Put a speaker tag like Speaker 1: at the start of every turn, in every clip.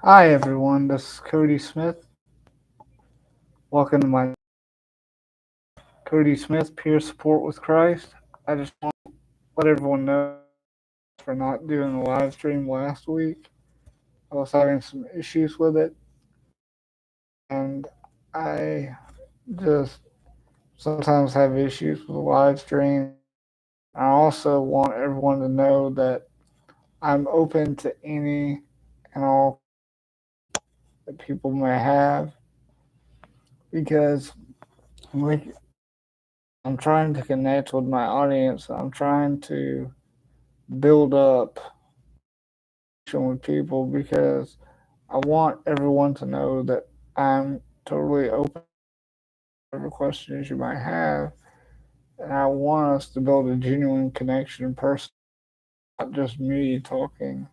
Speaker 1: Hi everyone, this is Cody Smith. Welcome to my Cody Smith Peer Support with Christ. I just want to let everyone know for not doing the live stream last week. I was having some issues with it, and I just sometimes have issues with the live stream. I also want everyone to know that I'm open to any and all that people may have because like, I'm trying to connect with my audience. I'm trying to build up with people because I want everyone to know that I'm totally open to whatever questions you might have, and I want us to build a genuine connection in person, not just me talking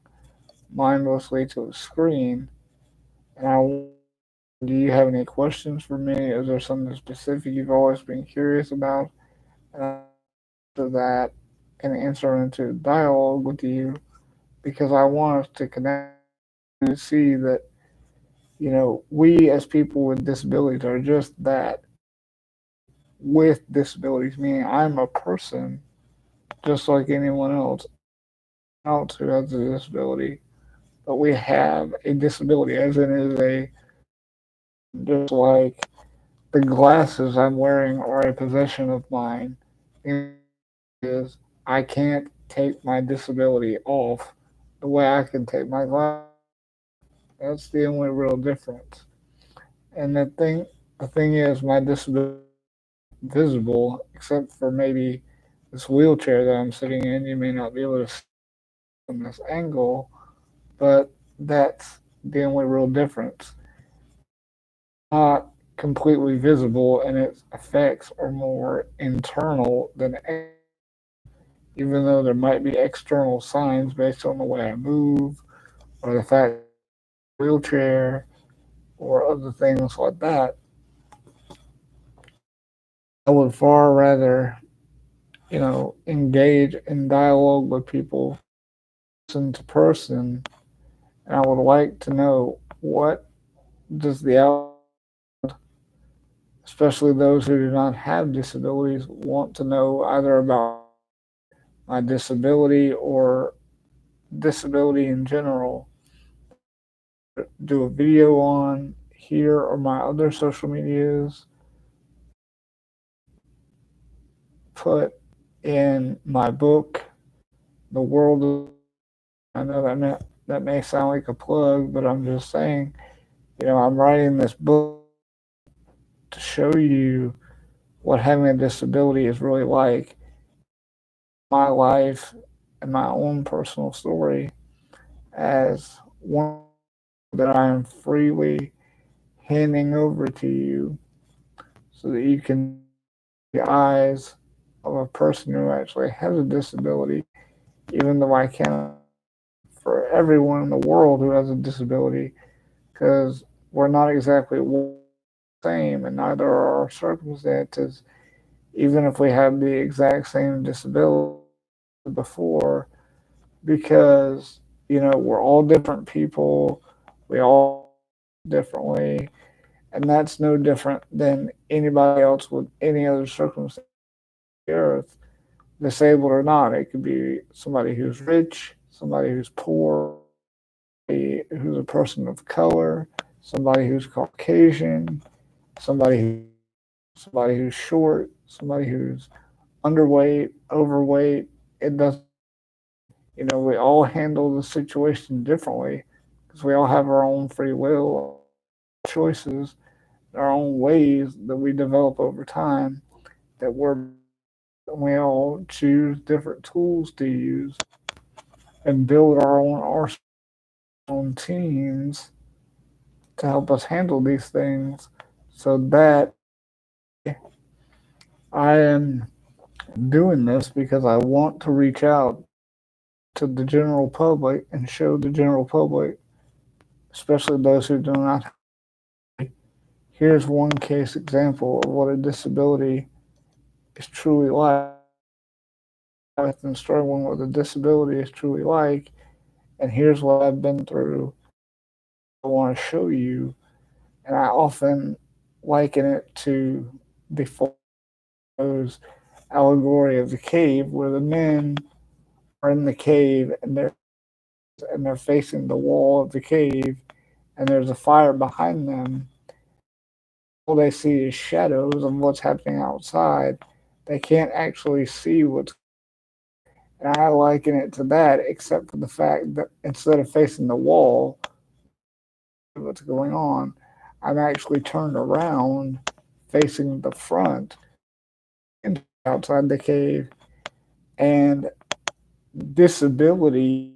Speaker 1: mindlessly to a screen. And do you have any questions for me? Is there something specific you've always been curious about? And I answer that and enter into dialogue with you because I want us to connect to see that we as people with disabilities are just that with disabilities, meaning I'm a person just like anyone else who has a disability, but we have a disability, as in is a just like the glasses I'm wearing are a possession of mine. Is I can't take my disability off the way I can take my glasses. That's the only real difference. And the thing is, my disability visible, except for maybe this wheelchair that I'm sitting in. You may not be able to see from this angle, but that's the only real difference. Not completely visible, and its effects are more internal than even though there might be external signs based on the way I move or the fact wheelchair or other things like that. I would far rather, engage in dialogue with people person to person, and I would like to know what does the especially those who do not have disabilities want to know either about my disability or disability in general. Do a video on here or my other social medias, put in my book, The World of I know that may sound like a plug, but I'm just saying, I'm writing this book to show you what having a disability is really like, my life and my own personal story as one that I am freely handing over to you so that you can see the eyes of a person who actually has a disability, even though I cannot for everyone in the world who has a disability, because we're not exactly the same, and neither are our circumstances, even if we have the exact same disability before, because we're all different people, we all differently, and that's no different than anybody else with any other circumstance on the earth, disabled or not. It could be somebody who's rich, somebody who's poor, who's a person of color, somebody who's Caucasian, somebody who's short, somebody who's underweight, overweight. It doesn't. We all handle the situation differently because we all have our own free will, choices, our own ways that we develop over time. That we all choose different tools to use and build our own teams to help us handle these things. So that I am doing this because I want to reach out to the general public and show the general public, especially those who do not. Here's one case example of what a disability is truly like, with and struggling with a disability is truly like, and here's what I've been through. I want to show you, and I often liken it to the Plato's allegory of the cave, where the men are in the cave and they're facing the wall of the cave, and there's a fire behind them. All they see is shadows of what's happening outside. They can't actually see what's. And I liken it to that, except for the fact that instead of facing the wall, what's going on, I'm actually turned around, facing the front, and outside the cave, and disability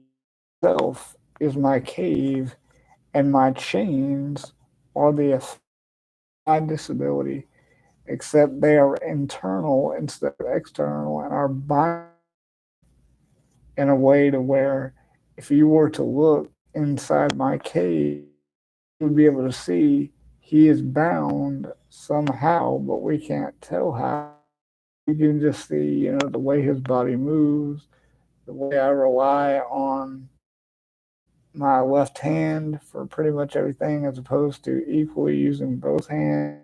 Speaker 1: itself is my cave, and my chains are the effect of my disability, except they are internal instead of external and are bound in a way to where if you were to look inside my cave, you would be able to see he is bound somehow, but we can't tell how. You can just see, the way his body moves, the way I rely on my left hand for pretty much everything as opposed to equally using both hands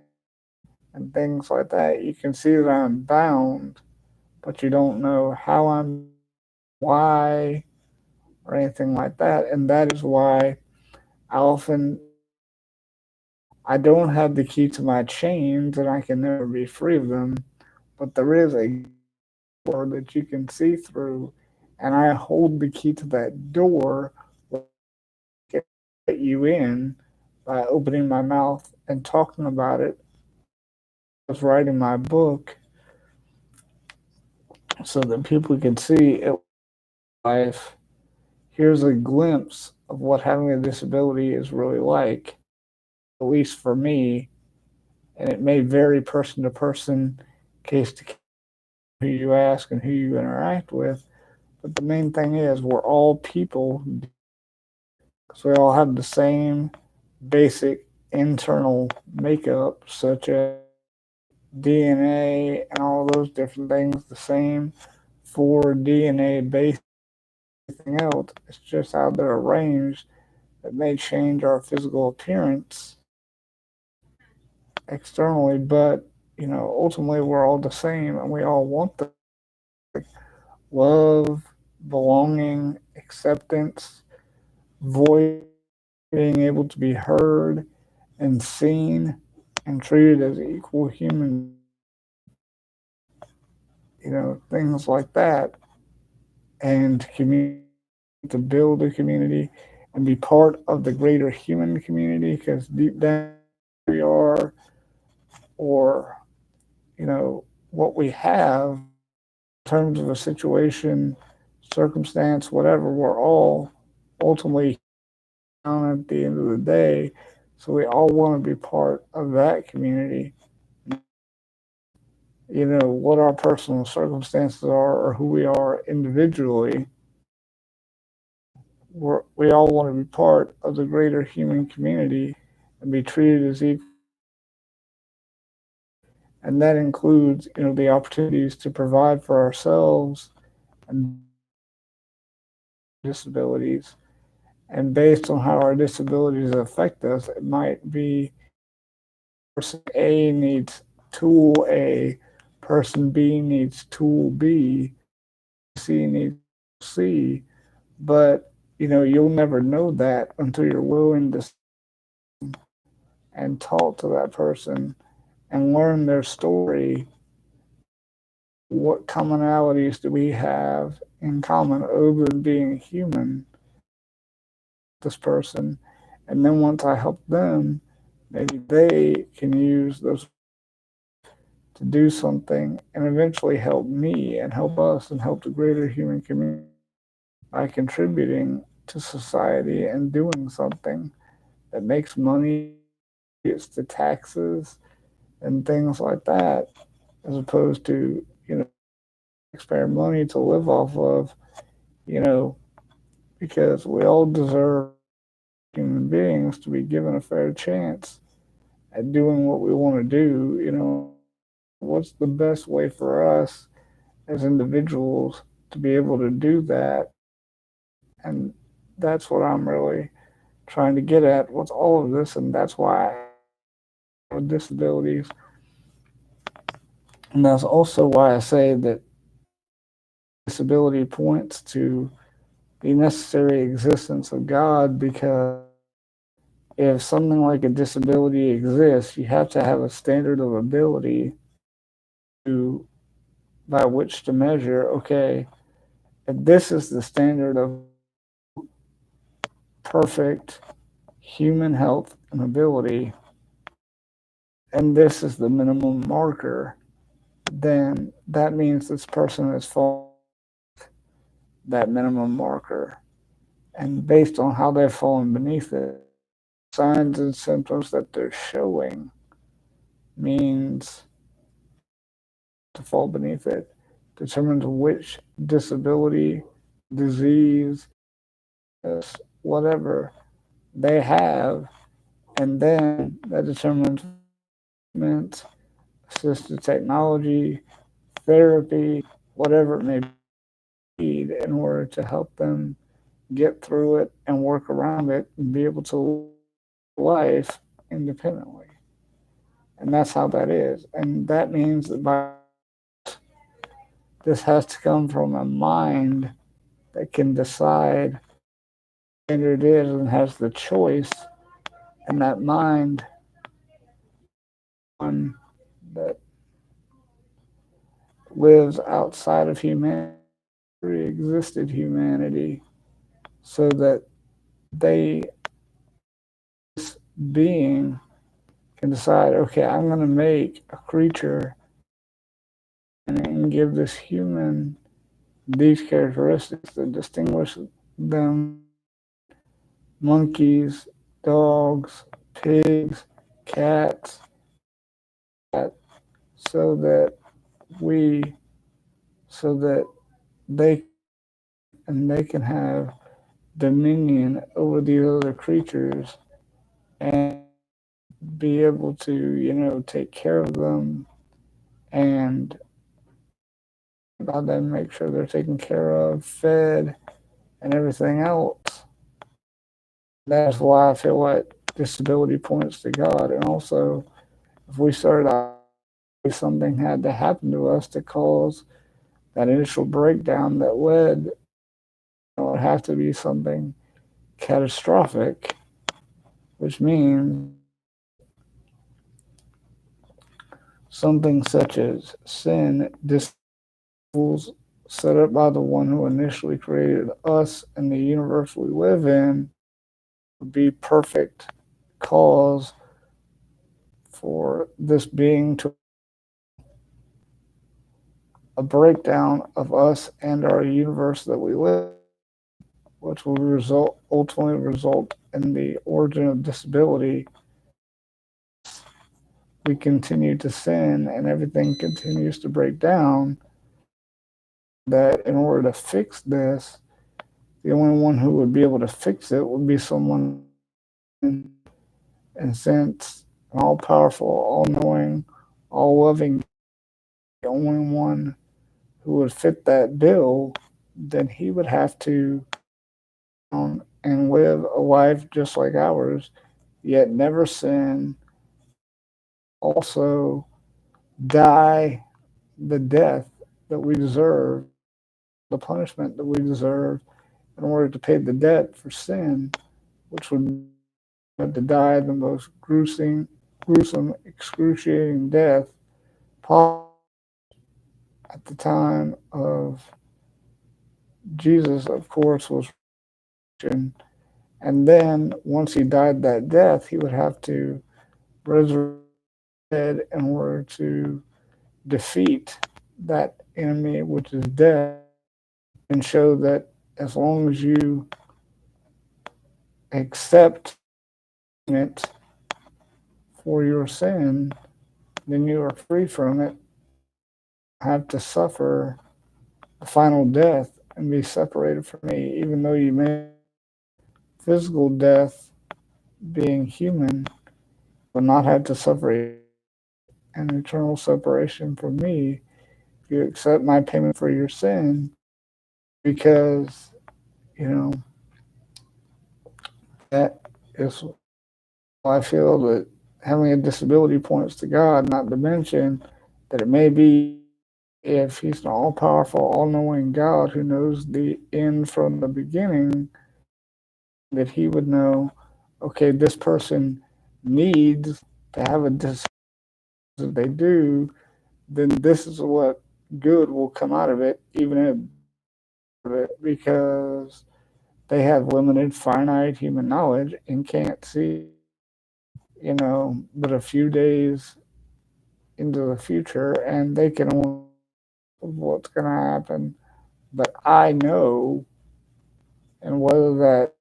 Speaker 1: and things like that. You can see that I'm bound, but you don't know how I'm, why, or anything like that. And that is why I often I don't have the key to my chains and I can never be free of them, but there is a door that you can see through, and I hold the key to that door to get you in by opening my mouth and talking about it. I was writing my book so that people can see it life. Here's a glimpse of what having a disability is really like, at least for me, and it may vary person to person, case to case, who you ask and who you interact with. But the main thing is, we're all people because we all have the same basic internal makeup, such as DNA and all those different things, the same for DNA based everything else. It's just how they're arranged that may change our physical appearance externally, but ultimately we're all the same and we all want the love, belonging, acceptance, voice, being able to be heard and seen and treated as equal human, things like that, and community, to build a community and be part of the greater human community because deep down we are, or what we have in terms of a situation, circumstance, whatever, we're all ultimately down at the end of the day. So we all want to be part of that community. What our personal circumstances are or who we are individually, we all want to be part of the greater human community and be treated as equal. And that includes, the opportunities to provide for ourselves and disabilities. And based on how our disabilities affect us, it might be person A needs tool A, person B needs tool B, C needs C. But you'll never know that until you're willing to and talk to that person and learn their story. What commonalities do we have in common other than being human? This person, and then once I help them, maybe they can use those to do something and eventually help me and help us and help the greater human community by contributing to society and doing something that makes money, gets the taxes and things like that, as opposed to, taxpayer money to live off of, you know, because we all deserve human beings to be given a fair chance at doing what we want to do. What's the best way for us as individuals to be able to do that? And that's what I'm really trying to get at with all of this, and that's why with disabilities, and that's also why I say that disability points to the necessary existence of God, because if something like a disability exists, you have to have a standard of ability to by which to measure, okay, if this is the standard of perfect human health and ability, and this is the minimum marker, then that means this person is falling that minimum marker. And based on how they've fallen beneath it, signs and symptoms that they're showing means to fall beneath it determines which disability, disease, whatever they have, and then that determines assisted technology, therapy, whatever it may be, in order to help them get through it and work around it and be able to live life independently. And that's how that is. And that means that this has to come from a mind that can decide what it is and has the choice. And that mind, one that lives outside of humanity, pre-existed humanity, so that they, this being, can decide, okay, I'm going to make a creature and give this human these characteristics that distinguish them monkeys, dogs, pigs, cats, so that we, so that they they can have dominion over these other creatures and be able to, take care of them and about them, make sure they're taken care of, fed, and everything else. That's why I feel like disability points to God. And also, if we started out, something had to happen to us to cause that initial breakdown that led, it would have to be something catastrophic, which means something such as sin, disciples set up by the one who initially created us and the universe we live in, would be perfect cause for this being to a breakdown of us and our universe that we live, which will ultimately result in the origin of disability. We continue to sin and everything continues to break down. That in order to fix this, the only one who would be able to fix it would be someone, and since all powerful, all knowing, all loving, the only one who would fit that bill, then he would have to and live a life just like ours, yet never sin, also die the death that we deserve, the punishment that we deserve in order to pay the debt for sin, which would have to die the most gruesome, excruciating death possible at the time of Jesus, of course, was. And then once he died that death, he would have to resurrect in order to defeat that enemy, which is death, and show that as long as you accept it for your sin, then you are free from it, have to suffer the final death and be separated from me, even though you may physical death being human, but not have to suffer an eternal separation from me if you accept my payment for your sin, because, you know, that is I feel that having a disability points to God, not to mention that it may be if He's an all powerful, all knowing God who knows the end from the beginning, that He would know, okay, this person needs to have a disability. If they do, then this is what good will come out of it, even if because they have limited, finite human knowledge and can't see, but a few days into the future, and they can only what's going to happen. But I know, and whether that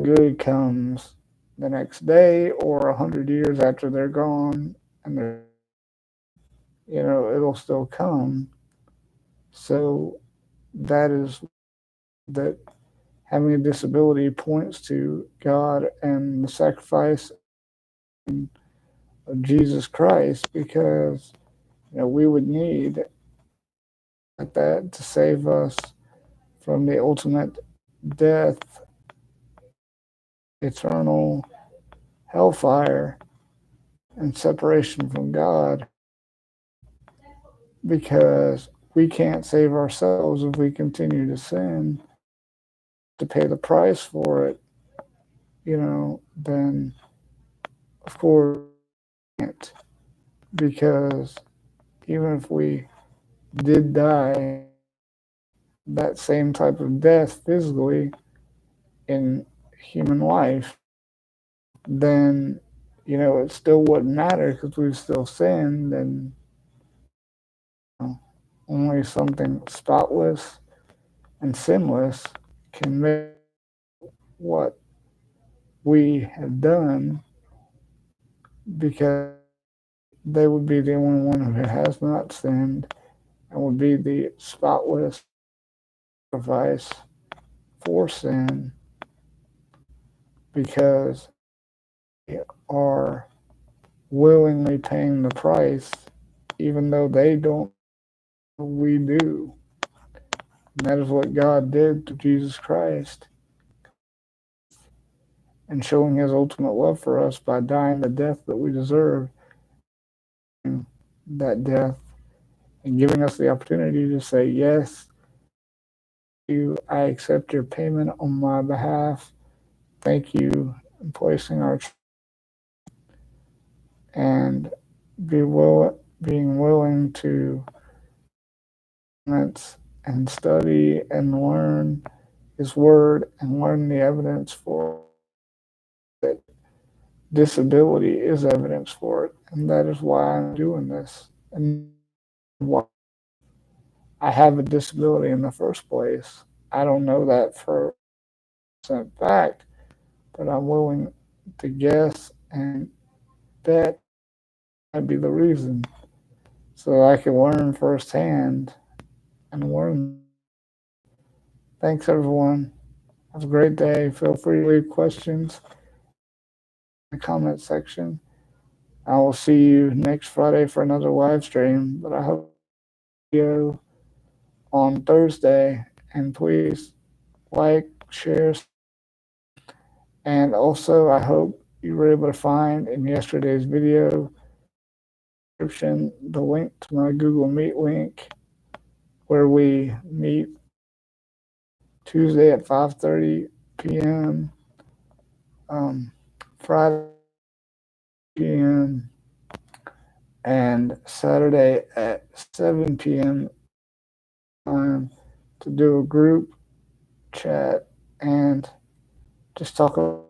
Speaker 1: good comes the next day or 100 years after they're gone, and it'll still come. So that is that having a disability points to God and the sacrifice of Jesus Christ, because we would need that to save us from the ultimate death, eternal hellfire, and separation from God, because we can't save ourselves if we continue to sin, to pay the price for it, then of course we can't, because even if we did die that same type of death physically in human life, then it still wouldn't matter because we've still sinned, and only something spotless and sinless can make what we have done, because they would be the only one who has not sinned and would be the spotless sacrifice for sin, because they are willingly paying the price, even though they don't, we do. And that is what God did to Jesus Christ, and showing His ultimate love for us by dying the death that we deserve, that death, and giving us the opportunity to say, yes, I accept your payment on my behalf. Thank you, and placing our and being willing to and study and learn His Word and learn the evidence for that. Disability is evidence for it, and that is why I'm doing this, and why I have a disability in the first place. I don't know that for a fact, but I'm willing to guess and bet might be the reason, so I can learn firsthand and learn. Thanks, everyone. Have a great day. Feel free to leave questions in the comment section. I will see you next Friday for another live stream, but I hope you on Thursday, and please like, share, and also I hope you were able to find in yesterday's video description the link to my Google Meet link, where we meet Tuesday at 5:30 p.m., Friday p.m., and Saturday at 7 p.m. time to do a group chat and just talk about.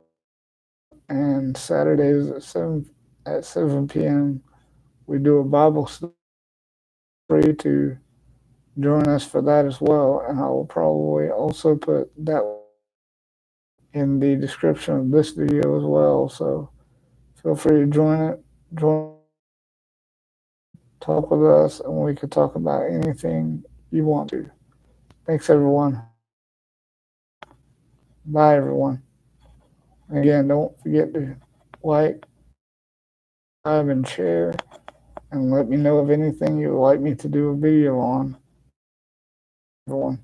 Speaker 1: And Saturdays at 7 p.m. we do a Bible study. Free to join us for that as well, and I will probably also put that in the description of this video as well. So feel free to join, talk with us, and we can talk about anything you want to. Thanks, everyone. Bye, everyone. And again, don't forget to like, subscribe, and share, and let me know of anything you would like me to do a video on. Everyone.